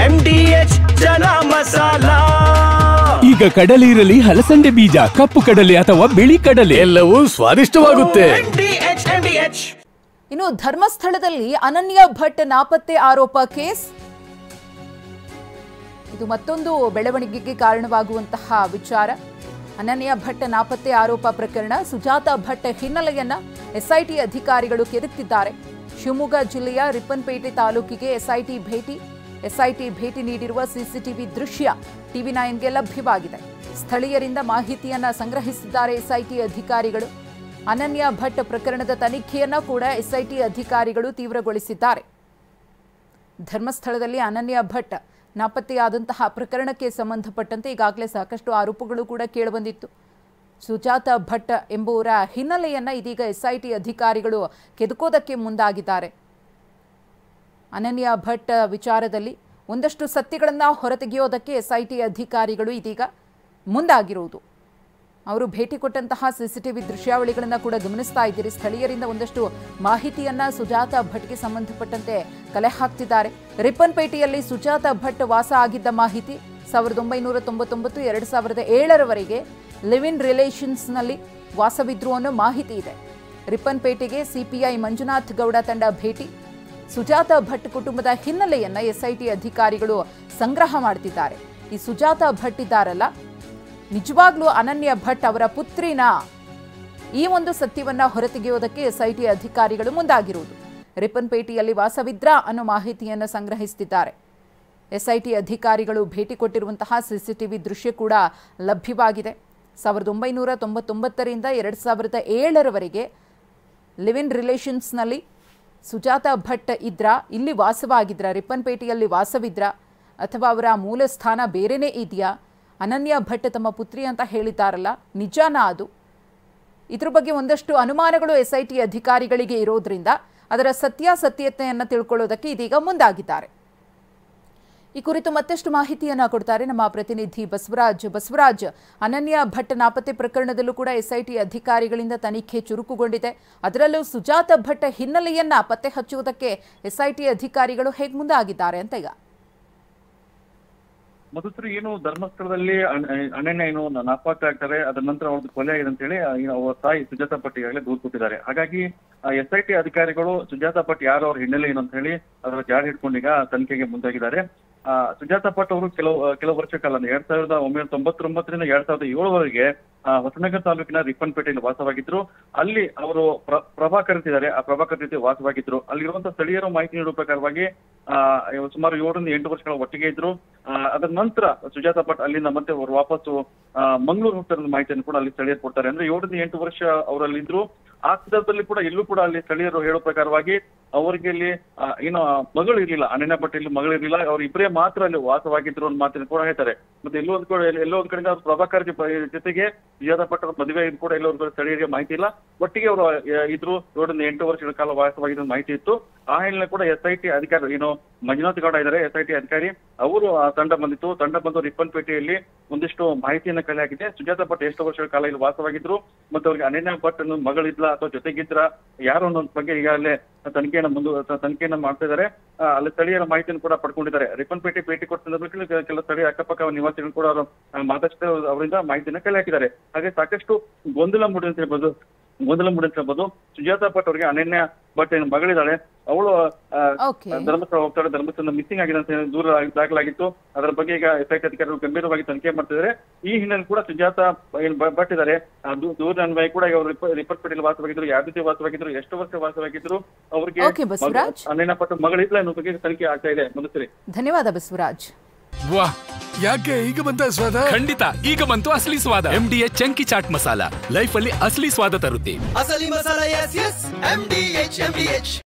MDH ಚನ masala. ಈಗ ಕಡಲೆ ಇರಲಿ, ಹಲಸಂದೆ ಬೀಜ, ಕಪ್ಪು ಕಡಲೆ ಅಥವಾ ಬಿಳಿ ಕಡಲೆ, ಎಲ್ಲವೂ ಸ್ವಾದಿಷ್ಟವಾಗುತ್ತೆ. ಇನ್ನು ಧರ್ಮಸ್ಥಳದಲ್ಲಿ ಅನನ್ಯ ಭಟ್ ನಾಪತ್ತೆ ಆರೋಪ ಕೇಸ್, ಇದು ಮತ್ತೊಂದು ಬೆಳವಣಿಗೆಗೆ ಕಾರಣವಾಗುವಂತಹ ವಿಚಾರ. ಅನನ್ಯ ಭಟ್ ನಾಪತ್ತೆ ಆರೋಪ ಪ್ರಕರಣ, ಸುಜಾತ ಭಟ್ ಹಿನ್ನೆಲೆಯನ್ನ ಎಸ್ಐಟಿ ಅಧಿಕಾರಿಗಳು ಕೆದಕ್ತಿದ್ದಾರೆ. ಶಿವಮೊಗ್ಗ ಜಿಲ್ಲೆಯ ರಿಪ್ಪನ್ಪೇಟೆ ತಾಲೂಕಿಗೆ ಎಸ್ಐಟಿ ಭೇಟಿ ನೀಡಿರುವ ಸಿಸಿಟಿವಿ ದೃಶ್ಯ TV9ಗೆ ಲಭ್ಯವಾಗಿದೆ. ಸ್ಥಳೀಯರಿಂದ ಮಾಹಿತಿಯನ್ನ ಸಂಗ್ರಹಿಸಿದ್ದಾರೆ ಎಸ್ಐಟಿ ಅಧಿಕಾರಿಗಳು. ಅನನ್ಯ ಭಟ್ ಪ್ರಕರಣದ ತನಿಖೆಯನ್ನ ಕೂಡ ಎಸ್ಐಟಿ ಅಧಿಕಾರಿಗಳು ತೀವ್ರಗೊಳಿಸಿದ್ದಾರೆ. ಧರ್ಮಸ್ಥಳದಲ್ಲಿ ಅನನ್ಯ ಭಟ್ ನಾಪತ್ತೆಯಾದಂತಹ ಪ್ರಕರಣಕ್ಕೆ ಸಂಬಂಧಪಟ್ಟಂತೆ ಈಗಾಗಲೇ ಸಾಕಷ್ಟು ಆರೋಪಗಳು ಕೂಡ ಕೇಳಿಬಂದಿತ್ತು. ಸುಜಾತ ಭಟ್ ಎಂಬುವರ ಹಿನ್ನೆಲೆಯನ್ನ ಇದೀಗ ಎಸ್ಐಟಿ ಅಧಿಕಾರಿಗಳು ಕೆದಕೋದಕ್ಕೆ ಮುಂದಾಗಿದ್ದಾರೆ. ಅನನ್ಯ ಭಟ್ ವಿಚಾರದಲ್ಲಿ ಒಂದಷ್ಟು ಸತ್ಯಗಳನ್ನು ಹೊರತೆಗೆಯೋದಕ್ಕೆ ಎಸ್ಐಟಿ ಅಧಿಕಾರಿಗಳು ಇದೀಗ ಮುಂದಾಗಿರುವುದು. ಅವರು ಭೇಟಿ ಕೊಟ್ಟಂತಹ ಸಿಸಿಟಿವಿ ದೃಶ್ಯಾವಳಿಗಳನ್ನು ಕೂಡ ಗಮನಿಸ್ತಾ ಇದ್ದೀರಿ. ಸ್ಥಳೀಯರಿಂದ ಒಂದಷ್ಟು ಮಾಹಿತಿಯನ್ನ ಸುಜಾತ ಭಟ್ಗೆ ಸಂಬಂಧಪಟ್ಟಂತೆ ಕಲೆ ಹಾಕ್ತಿದ್ದಾರೆ. ರಿಪ್ಪನ್ಪೇಟೆಯಲ್ಲಿ ಸುಜಾತ ಭಟ್ ವಾಸ ಆಗಿದ್ದ ಮಾಹಿತಿ 1999 2007ರವರೆಗೆ ಲಿವ್ ಇನ್ ರಿಲೇಷನ್ಸ್ನಲ್ಲಿ ವಾಸವಿದ್ರು ಅನ್ನೋ ಮಾಹಿತಿ ಇದೆ. ರಿಪ್ಪನ್ಪೇಟೆಗೆ ಸಿಪಿಐ ಮಂಜುನಾಥ್ ಗೌಡ ತಂಡ ಭೇಟಿ, ಸುಜಾತ ಭಟ್ ಕುಟುಂಬದ ಹಿನ್ನೆಲೆಯನ್ನ ಎಸ್ಐಟಿ ಅಧಿಕಾರಿಗಳು ಸಂಗ್ರಹ ಮಾಡ್ತಿದ್ದಾರೆ. ಈ ಸುಜಾತ ಭಟ್ ಇದ್ದಾರಲ್ಲ, ನಿಜವಾಗ್ಲೂ ಅನನ್ಯ ಭಟ್ ಅವರ ಪುತ್ರಿನ, ಈ ಒಂದು ಸತ್ಯವನ್ನ ಹೊರತೆಗೆಯೋದಕ್ಕೆ ಎಸ್ಐಟಿ ಅಧಿಕಾರಿಗಳು ಮುಂದಾಗಿರುವುದು. ರಿಪ್ಪನ್ಪೇಟೆಯಲ್ಲಿ ವಾಸವಿದ್ರಾ ಅನ್ನೋ ಮಾಹಿತಿಯನ್ನು ಸಂಗ್ರಹಿಸುತ್ತಿದ್ದಾರೆ. ಎಸ್ಐಟಿ ಅಧಿಕಾರಿಗಳು ಭೇಟಿ ಕೊಟ್ಟಿರುವಂತಹ ಸಿಸಿಟಿವಿ ದೃಶ್ಯ ಕೂಡ ಲಭ್ಯವಾಗಿದೆ. 1999ರಿಂದ 2007ರವರೆಗೆ ಲಿವ್ ಇನ್ ರಿಲೇಷನ್ಸ್ನಲ್ಲಿ ಸುಜಾತ ಭಟ್ ಇದ್ರಾ, ಇಲ್ಲಿ ವಾಸವಾಗಿದ್ರ, ರಿಪ್ಪನ್ಪೇಟೆಯಲ್ಲಿ ವಾಸವಿದ್ರ, ಅಥವಾ ಅವರ ಮೂಲ ಸ್ಥಾನ ಬೇರೆನೇ ಇದೆಯಾ? ಅನನ್ಯ ಭಟ್ ತಮ್ಮ ಪುತ್ರಿ ಅಂತ ಹೇಳಿದ್ದಾರಲ್ಲ, ನಿಜಾನಾ ಅದು? ಇದ್ರ ಬಗ್ಗೆ ಒಂದಷ್ಟು ಅನುಮಾನಗಳು ಎಸ್ಐಟಿ ಅಧಿಕಾರಿಗಳಿಗೆ ಇರೋದ್ರಿಂದ ಅದರ ಸತ್ಯಾಸತ್ಯತೆಯನ್ನು ತಿಳ್ಕೊಳ್ಳೋದಕ್ಕೆ ಇದೀಗ ಮುಂದಾಗಿದ್ದಾರೆ. ಈ ಕುರಿತು ಮತ್ತಷ್ಟು ಮಾಹಿತಿಯನ್ನ ಕೊಡ್ತಾರೆ ನಮ್ಮ ಪ್ರತಿನಿಧಿ ಬಸವರಾಜ್. ಅನನ್ಯ ಭಟ್ ನಾಪತ್ತೆ ಪ್ರಕರಣದಲ್ಲೂ ಕೂಡ ಎಸ್ಐಟಿ ಅಧಿಕಾರಿಗಳಿಂದ ತನಿಖೆ ಚುರುಕುಗೊಂಡಿದೆ. ಅದರಲ್ಲೂ ಸುಜಾತ ಭಟ್ ಹಿನ್ನೆಲೆಯನ್ನ ಪತ್ತೆ ಹಚ್ಚುವುದಕ್ಕೆ ಎಸ್ಐಟಿ ಅಧಿಕಾರಿಗಳು ಹೇಗೆ ಮುಂದಾಗಿದ್ದಾರೆ ಅಂತ ಈಗ ಮಧುಶ್ರೀ, ಏನು ಧರ್ಮಸ್ಥಳದಲ್ಲಿ ಅನನ್ಯ ಏನು ನಾಪತ್ತೆ ಆಗ್ತಾರೆ, ಅದರ ನಂತರ ಅವ್ರದ್ದು ಕೊಲೆ ಆಗಿದೆ ಅಂತ ಹೇಳಿ ಅವರ ತಾಯಿ ಸುಜಾತ ಭಟ್ ಈಗಾಗಲೇ ದೂರು ಕೊಟ್ಟಿದ್ದಾರೆ. ಹಾಗಾಗಿ ಎಸ್ಐಟಿ ಅಧಿಕಾರಿಗಳು ಸುಜಾತ ಭಟ್ ಯಾರು, ಅವ್ರ ಹಿನ್ನೆಲೆ ಏನು ಅಂತ ಹೇಳಿ ಅದರ ಜಾಡ ಹಿಡ್ಕೊಂಡು ಈಗ ತನಿಖೆಗೆ ಮುಂದಾಗಿದ್ದಾರೆ. ಸುಜಾತ ಭಟ್ ಅವರು ಕೆಲವು ವರ್ಷ ಕಾಲ 1999ರಿಂದ 2007ವರೆಗೆ ಹೊಸನಗರ ತಾಲೂಕಿನ ರಿಪ್ಪನ್ಪೇಟೆಯಲ್ಲಿ ವಾಸವಾಗಿದ್ರು. ಅಲ್ಲಿ ಅವರು ಪ್ರಭಾಕರ್ ಅಂತಿದ್ದಾರೆ, ಆ ಪ್ರಭಾಕರ್ ಜೊತೆ ವಾಸವಾಗಿದ್ರು. ಅಲ್ಲಿರುವಂತಹ ಸ್ಥಳೀಯರು ಮಾಹಿತಿ ನೀಡುವ ಪ್ರಕಾರವಾಗಿ ಸುಮಾರು 7ರಿಂದ 8 ವರ್ಷಗಳ ಒಟ್ಟಿಗೆ ಇದ್ರು. ಅದರ ನಂತರ ಸುಜಾತ ಭಟ್ ಅಲ್ಲಿಂದ ಮತ್ತೆ ಅವರು ವಾಪಸ್ಸು ಮಂಗಳೂರು ಹೋಗ್ತಾರ ಮಾಹಿತಿಯನ್ನು ಕೂಡ ಅಲ್ಲಿ ಸ್ಥಳೀಯರು ಕೊಡ್ತಾರೆ. ಅಂದ್ರೆ 7ರಿಂದ 8 ವರ್ಷ ಅವರಲ್ಲಿ ಇದ್ರು. ಆ ಸಂದರ್ಭದಲ್ಲಿ ಕೂಡ ಎಲ್ಲೂ ಕೂಡ ಅಲ್ಲಿ ಸ್ಥಳೀಯರು ಹೇಳೋ ಪ್ರಕಾರವಾಗಿ ಅವರಿಗೆ ಇಲ್ಲಿ ಏನು ಮಗಳು ಇರ್ಲಿಲ್ಲ, ಅನನ್ಯ ಭಟ್ ಇಲ್ಲಿ ಮಗಳು ಇರ್ಲಿಲ್ಲ, ಅವ್ರು ಇಬ್ಬರೇ ಮಾತ್ರ ಅಲ್ಲಿ ವಾಸವಾಗಿದ್ರು ಅನ್ನೋ ಮಾತಿನ ಕೂಡ ಹೇಳ್ತಾರೆ. ಮತ್ತೆ ಎಲ್ಲೋ ಒಂದ್ ಕಡೆಯಿಂದ ಅವ್ರು ಪ್ರಭಾಕರ್ ಜೊತೆಗೆ ಸುಜಾತ ಭಟ್ ಅವ್ರ ಮದುವೆ ಇದು ಕೂಡ ಎಲ್ಲೋ ಒಂದ್ ಕಡೆ ಸ್ಥಳೀಯರಿಗೆ ಮಾಹಿತಿ ಇಲ್ಲ. ಒಟ್ಟಿಗೆ ಅವರು ಇದ್ರು, 7ರಿಂದ 8 ವರ್ಷಗಳ ಕಾಲ ವಾಸವಾಗಿದ್ದ ಮಾಹಿತಿ ಇತ್ತು. ಆ ಹಿನ್ನೆಲೆ ಕೂಡ ಎಸ್ಐಟಿ ಅಧಿಕಾರಿ ಏನು ಮಂಜುನಾಥ್ ಗೌಡ ಇದ್ದಾರೆ, ಎಸ್ಐಟಿ ಅಧಿಕಾರಿ, ಅವರು ತಂಡ ಬಂದು ರಿಪ್ಪನ್ಪೇಟೆಯಲ್ಲಿ ಒಂದಿಷ್ಟು ಮಾಹಿತಿಯನ್ನ ಕಲೆ ಹಾಕಿದೆ. ಸುಜಾತ ಭಟ್ ಎಷ್ಟು ವರ್ಷಗಳ ಕಾಲ ಇಲ್ಲಿ ವಾಸವಾಗಿದ್ರು, ಮತ್ತೆ ಅವ್ರಿಗೆ ಅನನ್ಯ ಭಟ್ ಮಗಳಿದ್ಲ ಅಥವಾ ಜೊತೆಗಿದ್ರ ಯಾರು ಅನ್ನೋದ್ ಬಗ್ಗೆ ಈಗಾಗಲೇ ತನಿಖೆಯನ್ನ ಮಾಡ್ತಾ ಇದ್ದಾರೆ. ಅಲ್ಲಿ ಸ್ಥಳೀಯರ ಮಾಹಿತಿಯನ್ನು ಕೂಡ ಪಡ್ಕೊಂಡಿದ್ದಾರೆ. ರಿಪ್ಪನ್ಪೇಟೆ ಭೇಟಿ ಕೊಟ್ಟ ಸಂದರ್ಭದಲ್ಲಿ ಕೆಲ ಸ್ಥಳೀಯ ಅಕ್ಕಪಕ್ಕ ನಿವಾಸಿಗಳು ಕೂಡ ಅವರು ಮಾತಾಡ್ತಾ ಅವರಿಂದ ಮಾಹಿತಿಯನ್ನ ಕಲೆ ಹಾಕಿದ್ದಾರೆ. ಹಾಗೆ ಸಾಕಷ್ಟು ಗೊಂದಲ ಮೂಡಿದಂತೆ ಇರ್ಬೋದು. ಸುಜಾತ ಭಟ್ ಅವರಿಗೆ ಅನನ್ಯ ಭಟ್ ಏನು ಮಗಳಿದ್ದಾಳೆ, ಅವಳು ಧರ್ಮಸ್ಥಳ ಹೋಗ್ತಾಳೆ, ಧರ್ಮಸ್ಥಳ ಮಿಸ್ಸಿಂಗ್ ಆಗಿದೆ ಅಂತ ದೂರ ದಾಖಲಾಗಿತ್ತು. ಅದರ ಬಗ್ಗೆ ಈಗ ಎಸ್ಐಟಿ ಅಧಿಕಾರಿಗಳು ಗಂಭೀರವಾಗಿ ತನಿಖೆ ಮಾಡ್ತಿದ್ದಾರೆ. ಈ ಹಿನ್ನೆಲೆ ಕೂಡ ಸುಜಾತ ಭಟ್ ಇದ್ದಾರೆ, ದೂರ ಅನ್ವಯ ಕೂಡ ಅವರು ರಿಪ್ಪನ್ಪೇಟೆಯಲ್ಲಿ ವಾಸವಾಗಿದ್ರು, ಯಾವ ರೀತಿ ವಾಸವಾಗಿದ್ರು, ಎಷ್ಟು ವರ್ಷ ವಾಸವಾಗಿದ್ರು, ಅವ್ರಿಗೆ ಅನನ್ಯ ಭಟ್ ಮಗಳಿದ್ಲ ಅನ್ನೋ ಬಗ್ಗೆ ತನಿಖೆ ಆಗ್ತಾ ಇದೆ. ಮಧುಶ್ರೀ, ಧನ್ಯವಾದ ಬಸವರಾಜ್. ವಾಹ್, ಯಾಕೆ ಈಗ ಬಂತ ಸ್ವಾದ? ಖಂಡಿತ ಈಗ ಬಂತು ಅಸಲಿ ಸ್ವಾದ. MDH chunky chaat masala life ಅಲ್ಲಿ ಅಸಲಿ ಸ್ವಾದ ತರುತ್ತೆ. ಅಸಲಿ ಮಸಾಲ, ಎಸ್ ಎಸ್ MDH.